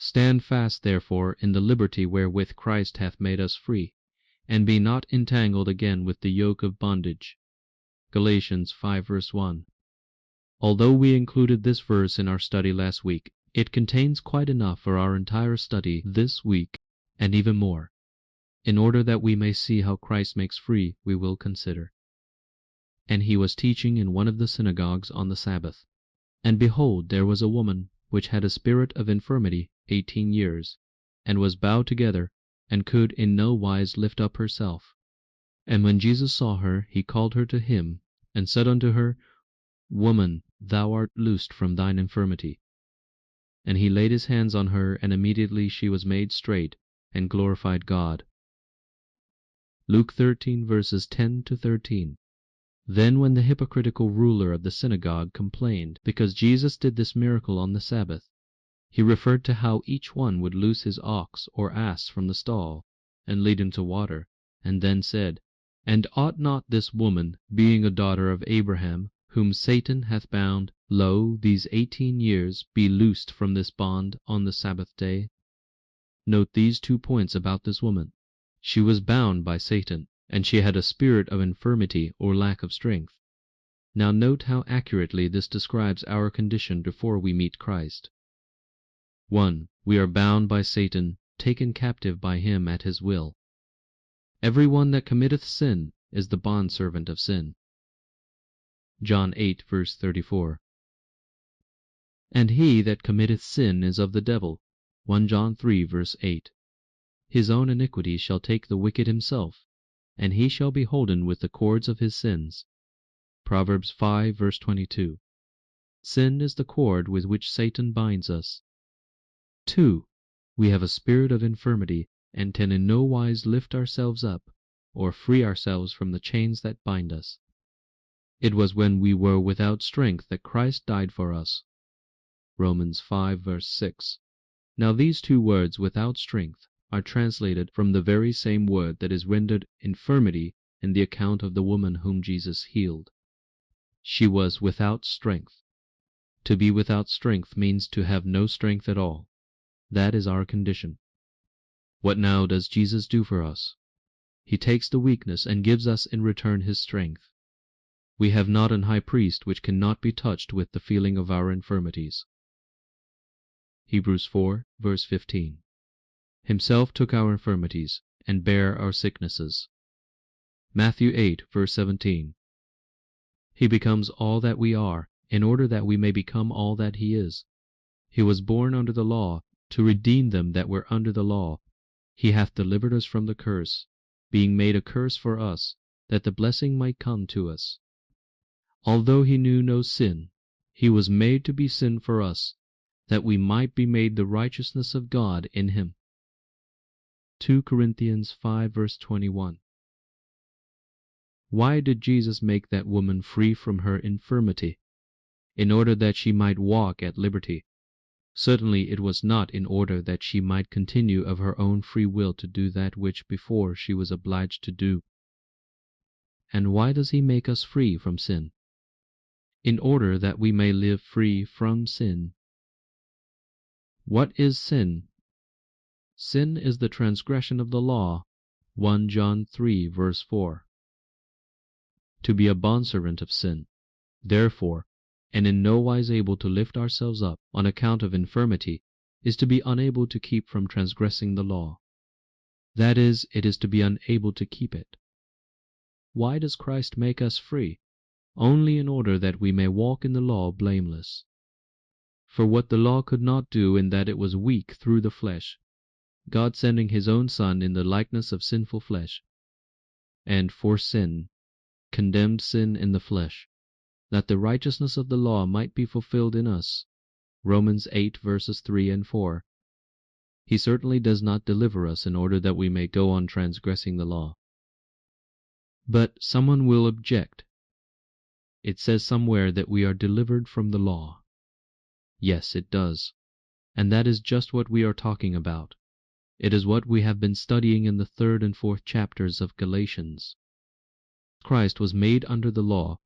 Stand fast therefore in the liberty wherewith Christ hath made us free, and be not entangled again with the yoke of bondage. Galatians 5:1. Although we included this verse in our study last week, it contains quite enough for our entire study this week, and even more. In order that we may see how Christ makes free, we will consider. And he was teaching in one of the synagogues on the Sabbath. And behold, there was a woman which had a spirit of infirmity 18 years, and was bowed together, and could in no wise lift up herself. And when Jesus saw her, he called her to him, and said unto her, Woman, thou art loosed from thine infirmity. And he laid his hands on her, and immediately she was made straight, and glorified God. Luke 13:10-13. Then when the hypocritical ruler of the synagogue complained because Jesus did this miracle on the Sabbath, he referred to how each one would loose his ox or ass from the stall, and lead him to water, and then said, And ought not this woman, being a daughter of Abraham, whom Satan hath bound, lo, these 18 years, be loosed from this bond on the Sabbath day? Note these 2 points about this woman. She was bound by Satan, and she had a spirit of infirmity or lack of strength. Now note how accurately this describes our condition before we meet Christ. 1. We are bound by Satan, taken captive by him at his will. Every one that committeth sin is the bondservant of sin. John 8:34. And he that committeth sin is of the devil. 1 John 3:8. His own iniquity shall take the wicked himself, and he shall be holden with the cords of his sins. Proverbs 5:22. Sin is the cord with which Satan binds us. 2. We have a spirit of infirmity, and can in no wise lift ourselves up, or free ourselves from the chains that bind us. It was when we were without strength that Christ died for us. Romans 5:6. Now these 2 words, without strength, are translated from the very same word that is rendered infirmity in the account of the woman whom Jesus healed. She was without strength. To be without strength means to have no strength at all. That is our condition. What now does Jesus do for us? He takes the weakness and gives us in return his strength. We have not an high priest which cannot be touched with the feeling of our infirmities. Hebrews 4:15. Himself took our infirmities, and bare our sicknesses. Matthew 8:17. He becomes all that we are, in order that we may become all that he is. He was born under the law, to redeem them that were under the law. He hath delivered us from the curse, being made a curse for us, that the blessing might come to us. Although he knew no sin, he was made to be sin for us, that we might be made the righteousness of God in him. 2 Corinthians 5:21. Why did Jesus make that woman free from her infirmity? In order that she might walk at liberty. Certainly it was not in order that she might continue of her own free will to do that which before she was obliged to do. And why does he make us free from sin? In order that we may live free from sin. What is sin? Sin is the transgression of the law. 1 John 3:4. To be a bondservant of sin, therefore, and in no wise able to lift ourselves up on account of infirmity, is to be unable to keep from transgressing the law. That is, it is to be unable to keep it. Why does Christ make us free? Only in order that we may walk in the law blameless. For what the law could not do in that it was weak through the flesh, God sending his own Son in the likeness of sinful flesh, and for sin, condemned sin in the flesh, that the righteousness of the law might be fulfilled in us. Romans 8:3-4. He certainly does not deliver us in order that we may go on transgressing the law. But someone will object. It says somewhere that we are delivered from the law. Yes, it does. And that is just what we are talking about. It is what we have been studying in the 3rd and 4th chapters of Galatians. Christ was made under the law.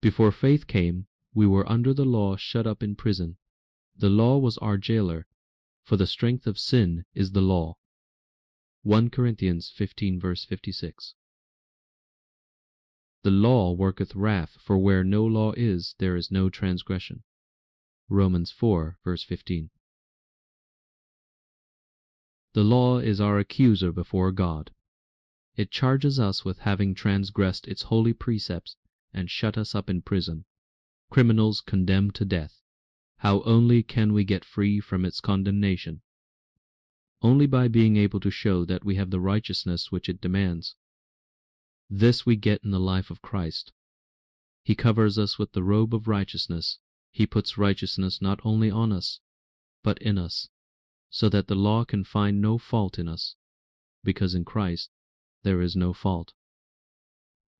Before faith came, we were under the law, shut up in prison. The law was our jailer, for the strength of sin is the law. 1 Corinthians 15 verse 56. The law worketh wrath, for where no law is, there is no transgression. Romans 4 verse 15. The law is our accuser before God. It charges us with having transgressed its holy precepts and shut us up in prison, criminals condemned to death. How only can we get free from its condemnation? Only by being able to show that we have the righteousness which it demands. This we get in the life of Christ. He covers us with the robe of righteousness. He puts righteousness not only on us, but in us, so that the law can find no fault in us, because in Christ there is no fault.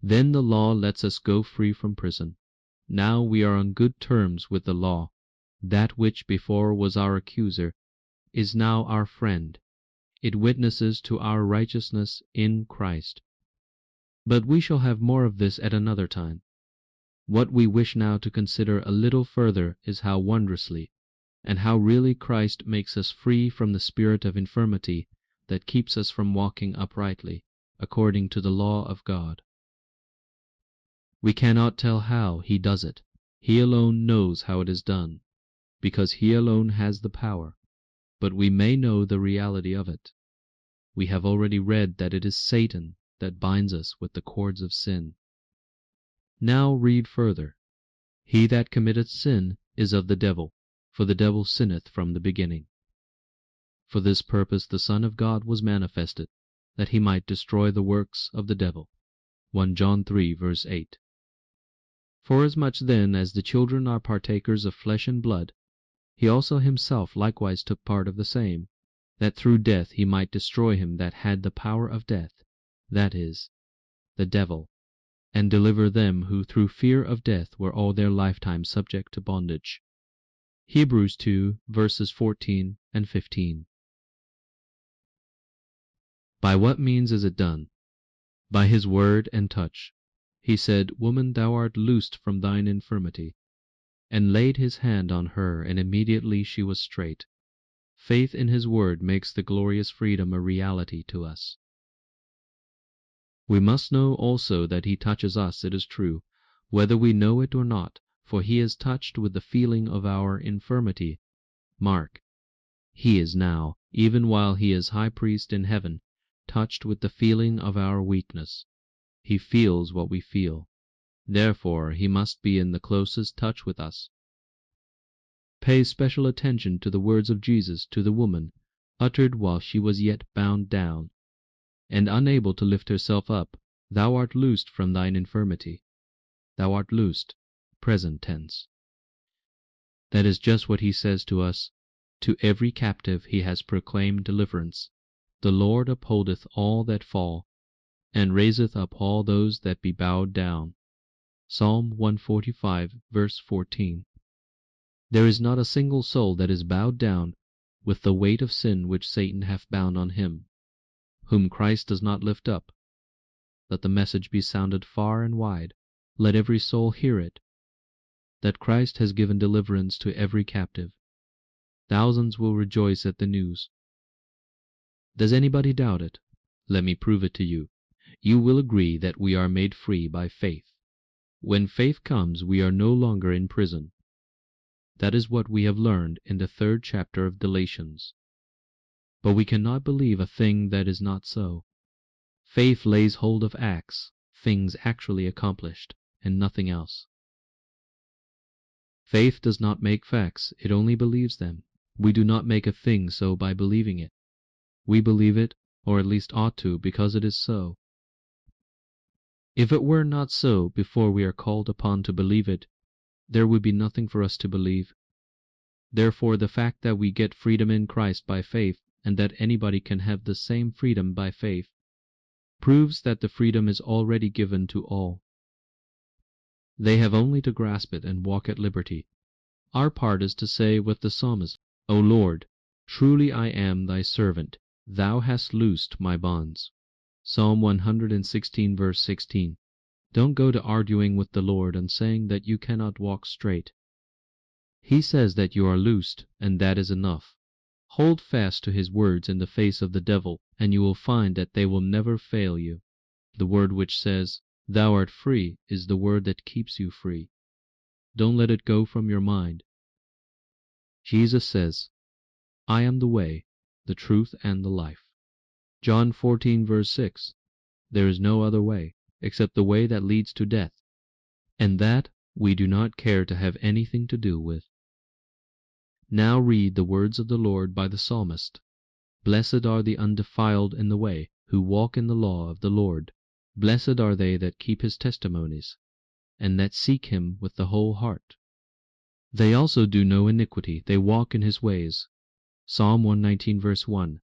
Then the law lets us go free from prison. Now we are on good terms with the law. That which before was our accuser is now our friend. It witnesses to our righteousness in Christ. But we shall have more of this at another time. What we wish now to consider a little further is how wondrously and how really Christ makes us free from the spirit of infirmity that keeps us from walking uprightly, according to the law of God. We cannot tell how He does it. He alone knows how it is done, because He alone has the power, but we may know the reality of it. We have already read that it is Satan that binds us with the cords of sin. Now read further. He that committeth sin is of the devil, for the devil sinneth from the beginning. For this purpose the Son of God was manifested, that he might destroy the works of the devil. 1 John 3 verse 8. Forasmuch then as the children are partakers of flesh and blood, he also himself likewise took part of the same, that through death he might destroy him that had the power of death, that is, the devil, and deliver them who through fear of death were all their lifetime subject to bondage. Hebrews 2 verses 14 and 15. By what means is it done? By his word and touch. He said, Woman, thou art loosed from thine infirmity, and laid his hand on her, and immediately she was straight. Faith in his word makes the glorious freedom a reality to us. We must know also that he touches us, it is true, whether we know it or not, for he is touched with the feeling of our infirmity. Mark, he is now, even while he is high priest in heaven, touched with the feeling of our weakness. He feels what we feel. Therefore he must be in the closest touch with us. Pay special attention to the words of Jesus to the woman, uttered while she was yet bound down, and unable to lift herself up. Thou art loosed from thine infirmity. Thou art loosed, present tense. That is just what he says to us. To every captive he has proclaimed deliverance. The Lord upholdeth all that fall, and raiseth up all those that be bowed down. Psalm 145 verse 14. There is not a single soul that is bowed down with the weight of sin which Satan hath bound on him, whom Christ does not lift up. Let the message be sounded far and wide. Let every soul hear it, that Christ has given deliverance to every captive. Thousands will rejoice at the news. Does anybody doubt it? Let me prove it to you. You will agree that we are made free by faith. When faith comes, we are no longer in prison. That is what we have learned in the 3rd chapter of Galatians. But we cannot believe a thing that is not so. Faith lays hold of acts, things actually accomplished, and nothing else. Faith does not make facts, it only believes them. We do not make a thing so by believing it. We believe it, or at least ought to, because it is so. If it were not so before we are called upon to believe it, there would be nothing for us to believe. Therefore the fact that we get freedom in Christ by faith, and that anybody can have the same freedom by faith, proves that the freedom is already given to all. They have only to grasp it and walk at liberty. Our part is to say with the psalmist, O Lord, truly I am thy servant, thou hast loosed my bonds. Psalm 116 verse 16. Don't go to arguing with the Lord and saying that you cannot walk straight. He says that you are loosed, and that is enough. Hold fast to his words in the face of the devil, and you will find that they will never fail you. The word which says, "Thou art free," is the word that keeps you free. Don't let it go from your mind. Jesus says, "I am the way, the truth, and the life." John 14, verse 6. There is no other way, except the way that leads to death, and that we do not care to have anything to do with. Now read the words of the Lord by the psalmist. Blessed are the undefiled in the way, who walk in the law of the Lord. Blessed are they that keep his testimonies, and that seek him with the whole heart. They also do no iniquity, they walk in his ways. Psalm 119, verse 1.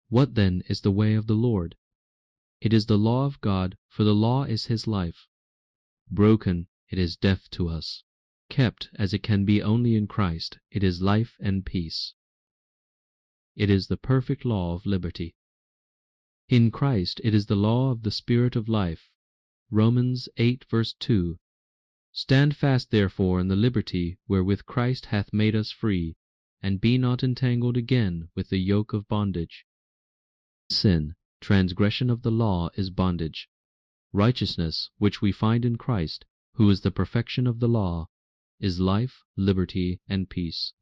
What then is the way of the Lord? It is the law of God, for the law is his life. Broken, it is death to us. Kept, as it can be only in Christ, it is life and peace. It is the perfect law of liberty. In Christ it is the law of the Spirit of life. Romans 8, verse 2. Stand fast therefore in the liberty wherewith Christ hath made us free, and be not entangled again with the yoke of bondage. Sin, transgression of the law, is bondage. Righteousness, which we find in Christ, who is the perfection of the law, is life, liberty, and peace.